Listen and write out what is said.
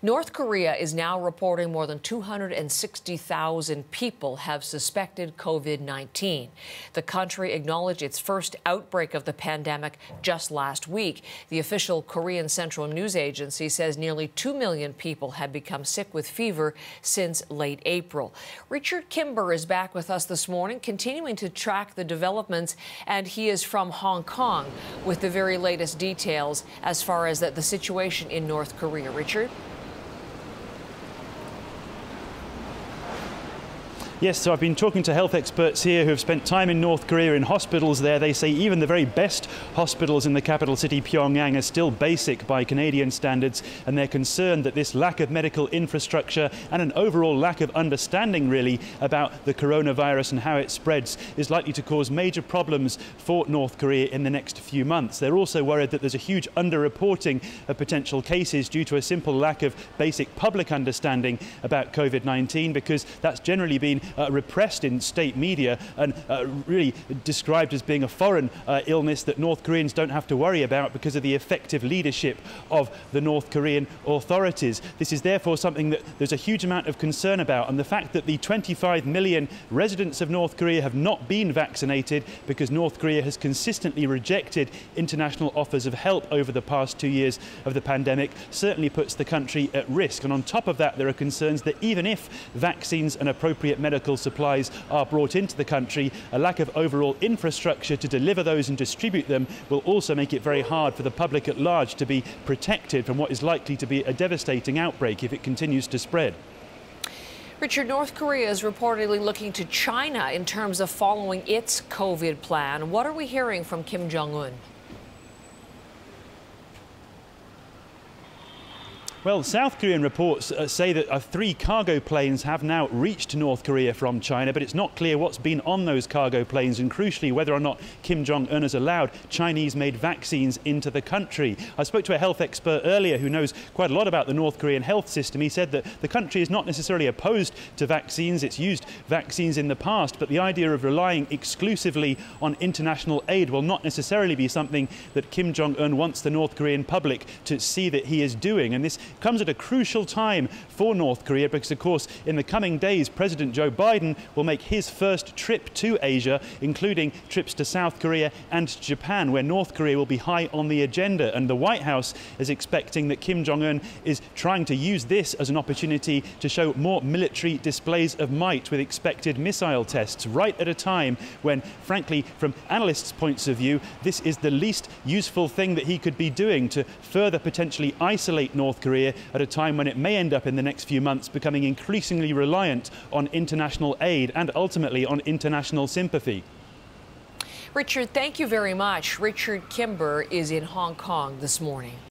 North Korea is now reporting more than 260,000 people have suspected COVID-19. The country acknowledged its first outbreak of the pandemic just last week. The official Korean Central News Agency says nearly 2 million people have become sick with fever since late April. Richard Kimber is back with us this morning, continuing to track the developments, and he is from Hong Kong with the very latest details as far as the situation in North Korea. Richard? Yes, so I've been talking to health experts here who have spent time in North Korea in hospitals there. They say even the very best hospitals in the capital city, Pyongyang, are still basic by Canadian standards, and they're concerned that this lack of medical infrastructure and an overall lack of understanding, really, about the coronavirus and how it spreads is likely to cause major problems for North Korea in the next few months. They're also worried that there's a huge underreporting of potential cases due to a simple lack of basic public understanding about COVID-19, because that's generally been repressed in state media and really described as being a foreign illness that North Koreans don't have to worry about because of the effective leadership of the North Korean authorities. This is therefore something that there's a huge amount of concern about, and the fact that the 25 million residents of North Korea have not been vaccinated because North Korea has consistently rejected international offers of help over the past 2 years of the pandemic certainly puts the country at risk. And on top of that, there are concerns that even if vaccines and appropriate medical supplies are brought into the country, a lack of overall infrastructure to deliver those and distribute them will also make it very hard for the public at large to be protected from what is likely to be a devastating outbreak if it continues to spread. Richard, North Korea is reportedly looking to China in terms of following its COVID plan. What are we hearing from Kim Jong-un? Well, South Korean reports say that 3 cargo planes have now reached North Korea from China, but it's not clear what's been on those cargo planes and, crucially, whether or not Kim Jong-un has allowed Chinese-made vaccines into the country. I spoke to a health expert earlier who knows quite a lot about the North Korean health system. He said that the country is not necessarily opposed to vaccines. It's used vaccines in the past, but the idea of relying exclusively on international aid will not necessarily be something that Kim Jong-un wants the North Korean public to see that he is doing. And this comes at a crucial time for North Korea because, of course, in the coming days, President Joe Biden will make his first trip to Asia, including trips to South Korea and Japan, where North Korea will be high on the agenda. And the White House is expecting that Kim Jong-un is trying to use this as an opportunity to show more military displays of might with expected missile tests, right at a time when, frankly, from analysts' points of view, this is the least useful thing that he could be doing to further potentially isolate North Korea at a time when it may end up in the next few months becoming increasingly reliant on international aid and ultimately on international sympathy. Richard, thank you very much. Richard Kimber is in Hong Kong this morning.